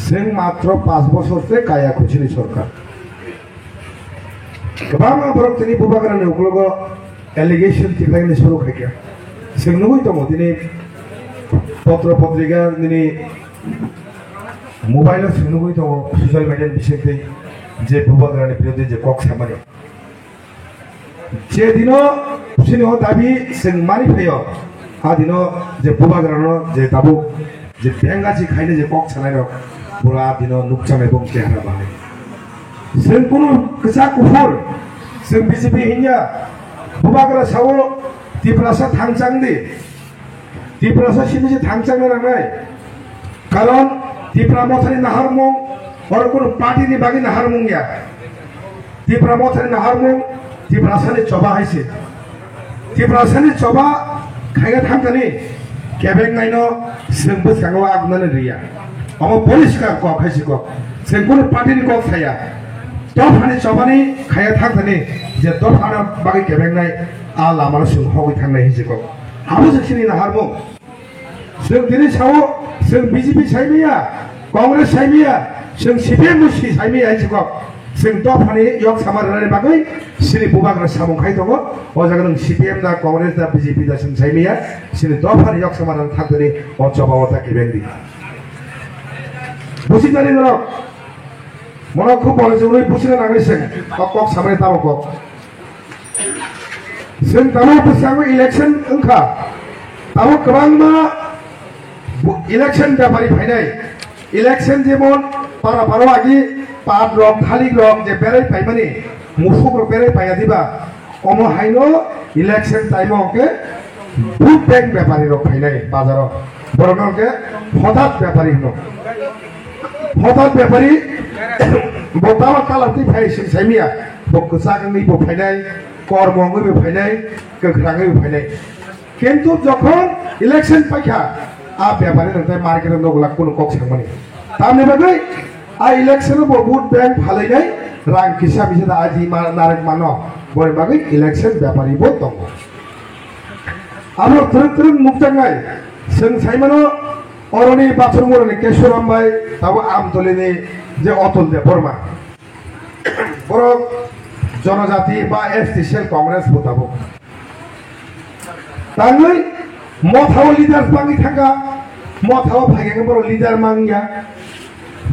जों मात्र 5 बोसोरसो काया खुसिनि सरकार गोबां बर'नि बुबाग्रानि उग्लग एलिगेशन थिखांनायनि सुरु खायखा जों नुबाय दङ दिनै पत्र पत्रिका दिनै मोबाइलाव जों नुबाय दङ ससियेल मिडियानि बिसयखै जे बुबाग्रानि बिरुद्धे जे कक सामारि जे दिनो बिसोरनि दाबि जों मानि फैयो आ दिनो जे बुबाग्रानो जे दाबो जे बेंगासि खायनो जे कक सानाय पुरा दिनो नुकसानाय दं चेहरा बाहाय जों कुनु गोजा गुफुर जों बीजेपी हिन्या बुबाग्रा सावो तिप्रासा थांचांदि तिप्रासा सिबिसे थांचांनो नांनाय कारण तिप्रा मथानि नाहारमुं और कुनु पार्टीनि बागै नाहारमुं या तिप्रा मथानि नाहारमुं तिप्रासानि चबा हायसे तिप्रासानि चबा खायगा थांकानि केबें नायनो जोंबो सांगो आगनानै रिया अमा परिष्कार कक हायसे कक जों कुनु पार्टीनि कक थाया दफानि चबानि खाया थांकानि जे दफाना बागै केबें नाय आ लामानो जों हगै थांनाय हिसे कक आबो जोंनि नाहारमुं जों दिनै सावो जों बीजेपी साइमिया कांग्रेस साइमिया जों सीपीएम मुसि साइमिया हिसे कक जों दफानि यक सामारनानै बागै सिनि बुबाग्रा सामुखाय दङ अ जागोन सीपीएम दा कांग्रेस दा बीजेपी दा जों साइमिया सिनि दफानि यक सामारनानै थांदोनि अ चबावता केबें दि बुसिनानि नरक मना खूब बले जों बुसिना नांगै जों कक सामरे ताव कक जों ताव बुसांगो इलेक्शन ओंखा ताव गोबांमा इलेक्शन व्यापारी फायनाय इलेक्शन जेमन पारा पारो आगि पाट रक थालिक रक जे बेराय फायमानि मुफुक रक बेराय फाया दिबा अमो हाइनो इलेक्शन टाइम के भोट बैंक व्यापारी रक फायनाय बाजाराव बरनल के हठात व्यापारी नो हठात व्यापारी बोतावा कालाति फाय सिं साइमिया बकसागनि बो फायनाय कर्मङै बो फायनाय गोख्राङै बो फायनाय किन्तु जखन इलेक्शन पाइखा आ व्यापारी नंथाय मार्केट नगला कुनु कक सांमानि तामनि बागै आ इलेक्शन भोट बैंक फालायनाय रां किसा बिसे आजि नारक मानो बय बागै इलेक्शन व्यापारी बो दङ आरो थ्रथ्रन मुक्ताङै जों साइमानो अरनि बाथरुमनि केशवराम भाई ताबो आमतलिनि जे अतुल दे बर्मा बर जनजाति बा एसटी सेल कांग्रेस बोताबो ताङै मथाव लिडार बांगि थांगा मथाव फायगे बर लिडार मांगिया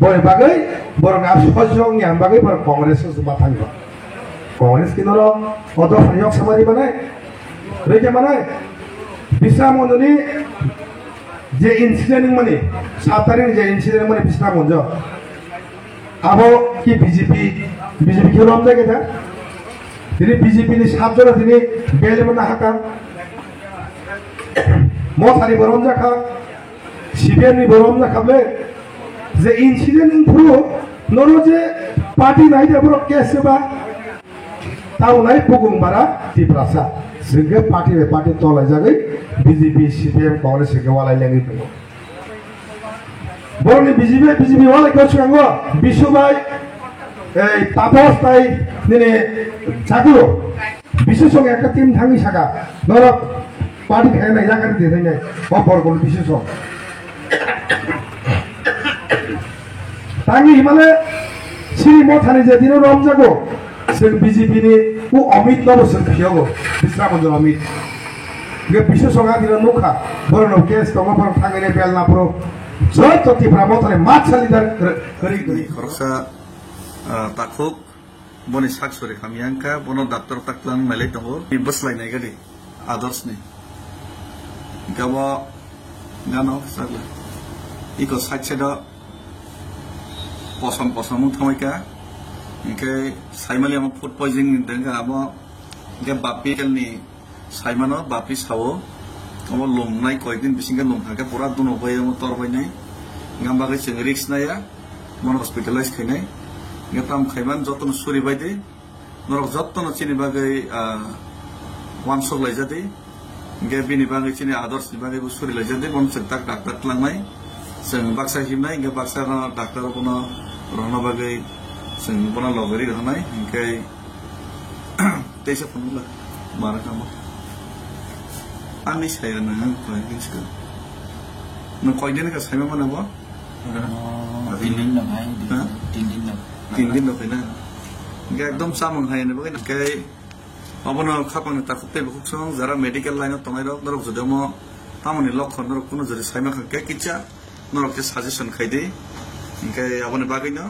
बय बागै बर ना सजंग या बागै बर कांग्रेस सुबा थांगा कांग्रेस किनरो अदो फयक समारि बनाय रेके माने बिसामननि जे इंसिडेंट मने 7 तारिख जे इंसिडेंट मने बिसामनजो आबो कि बीजेपी के रम जागे था दिनै बीजेपी नि 7 जन दिनै बेले मना हाका मथानि बरम जाखा सीपीएम नि बरम जाखाबले जे इंसिडेंट इनफ्रु नरो जे पार्टी नाय दे बर केसबा ताव नाय पुगुं बारा तिप्रासा जोंगे पार्टी तलाय जागै बीजेपी सीपीएम कांग्रेस के वालाय लेंगि दङ बरनि बीजेपी वालाय कसुंगो बिसुबाय ए तापस ताय दिनै जागुरो बिसुसंग एक टीम थांगि सागा नर पार्टी खायनाय जागोन देनाय बरगल बिसुसंग तांगि हिमालय सिरि मथानि जे दिनो रम जागो जों बीजेपी नि उ अमित नबसर खियागो बिस्रामजन अमित गे बिसुसंगा दिनो नुखा बरनो केस दङ बर थांगैने बेलनापुरो जत तिफ्रा मथानि माछालिदार करि खरसा ताखुक बनि साक्षरे खामियांका बनो डाक्टर ताकलां मेले दङ बसलायनाय गदि आदर्शनि गावा गानो सागला इको साक्षेदा पसम थमायका इनके साइमाली हम फूड पॉइजनिंग देंगा अब के बापी केलनी साइमानो बापी सावो हम लोमनाय कयदिन बिसिंगा लोमखाके पूरा दुनो बाय हम तरबायनाय गामबागे जों रिक्स नाया मन हॉस्पिटलाइज खैनाय गेताम खैमान जतन सुरि बायदि नरक जतन चिनि बागै वान सगलाय जादि गे बिनि बागै चिनि आदर्श नि बागै सुरि लाय जादि बन सक डाक्टर लांनाय जों बाक्सा हिमनाय गे बाक्सा डाक्टर कोनो रहना बागै जों बना लगरि रहनाय इनके तेसे फनुला मारा काम आंनि सायानो कयदिनसो न कयदिन का सायमा मानबो तीन दिन लग है 3 दिन लग 3 दिन लग ना एकदम सामन है ना बगैर के अब ना खापन ताकते बहुत संग जरा मेडिकल लाइन तो नहीं रख नरक जुदे मो तामनी लक्षण नरक कुनो जरी साइमा खाके किचा नरक के सजेशन खाइदे इनके अब ने बागै ना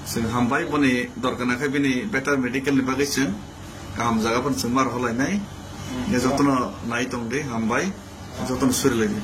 जों हामबाय बने दरकार ना बिनि बेटार मेडिकल नि बागै जों गाहाम जागाफोर जों मार हलायनाय ये जतन नाय दं दे हामबाय जतन सुरलायदे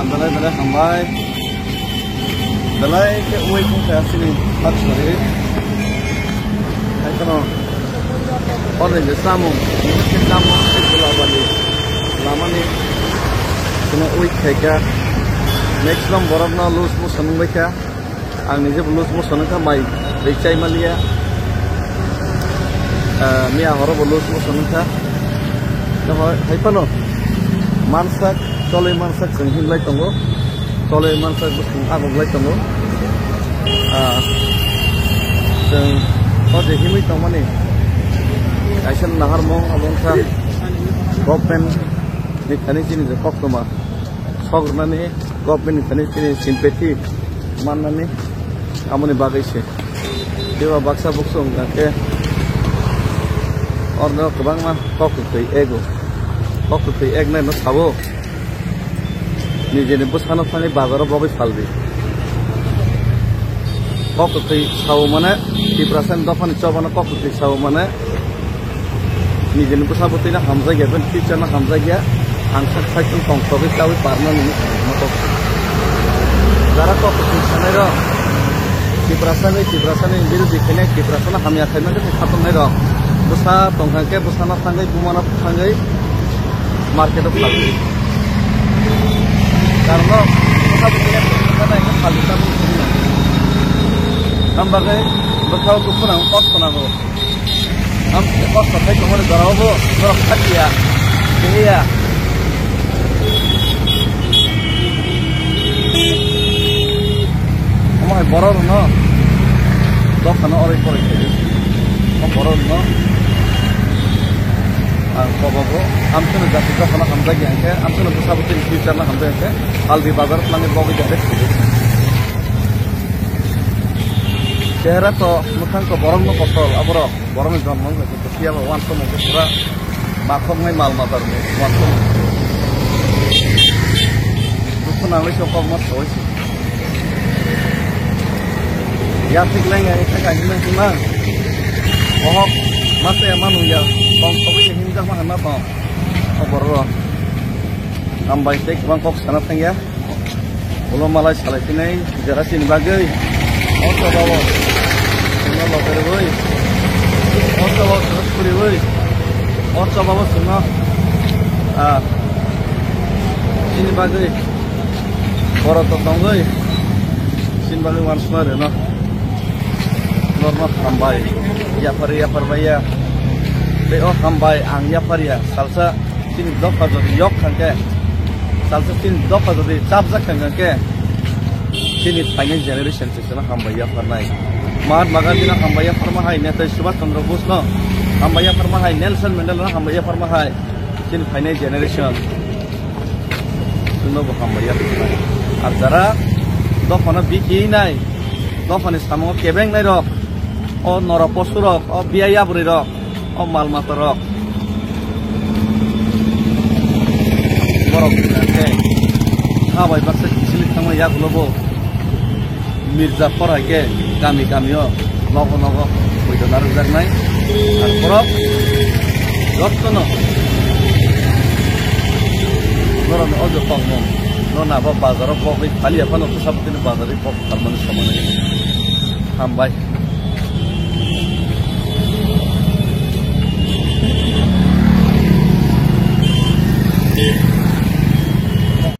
Dalai hambai dalai ke uai kung kaya sini hat sore hai kono ore je samung ke samung ke bulawali lamani kono uai kheka maximum borok na lose mo sanung baika ang nije lose mo sanung ka mai bechai malia mia horo lose mo sanung ka no hai pano mansak tolai mansak जों हिनलाय दङ tolai mansak बुस्थु आगलाय दङ जों अजे हिमै दं माने आइसन नाहार मं अलंसा गभर्नमेन्ट नि थानि जिनि जे कक्रमा सग्रनानै गभर्नमेन्ट नि थानि जिनि सिम्पेथि माननानै आमनि बागैसे देवा बाक्सा बुक्सं गाके अर्न गोबां मा कक्कै एगो कक्कै एगनाय न साबो निजेने बसानो थांनाय बाजाराव बावै फालबि कक्कै सावो माने 3% दफानि चबानो कक्कै सावो माने निजेने बसाबोतैना हामजा गैयाबेन टिचारना हामजा गैया आंसा साइकेल कंसबै सावै पारना नोंनि मत जारा कक्कै सानाय र 3% बिरु दिखैनाय 3% हामिया खायना के खातमनाय र बसा तंखाके बसाना थांगै बुमाना थांगै मार्केटआव फालबि karena kita punya karena ini kualitas itu tambahnya berkau tu pun ang kos pun aku am kos sampai kemudian garawo berapa dia dia kamu boror no dok karena orang orang itu kamu boror no Kobogo, amsun udah juga karena hamzah yang ke, amsun udah sabutin future lah hamzah yang ke, albi bazar pelanggan bawa jadi. Sehera to, mungkin ke borong no kosol, abro, borong itu zaman itu setiap wan to mungkin pura, makom ngai mal matar nih, wan to. Bukan namanya siapa mat sois. Ya sih lagi, kita ini cuma, oh, masa yang mana ya? Bang, tapi yang ini dah mana bang? Kabar nambah stek bang kok sana tengah. Belum malah salah sini, jarak sini bagai. Oh coba, semua lokal boy. Oh coba terus puri boy. Oh coba semua. Sini bagai. Orang tu tanggai. Sini bagai manusia deh, no. Normal nambah. Ya perbaya. Beo hambai ang yaparia salsa sini doka jadi yok kanke salsa sini doka jadi sabza kanke sini final generation sesana hambai yaparnai mat magandina hambai yaparmahai netai Subhash Chandra Bose no hambai yaparmahai Nelson Mandela no hambai yaparmahai sini final generation suno hambai yaparmahai azara dokana biki nai dokana samo kebeng nai rok o noroposurok o biaya buri rok oh mal matorok borok ke habai baksa kisili tangma yak lobo Mirzapur ke kami oh nogo koido narujak nai ar borok rotno noron ojo pangmo no na ba bazar ko khali apano to sabtin bazar ko karman samane हामबाय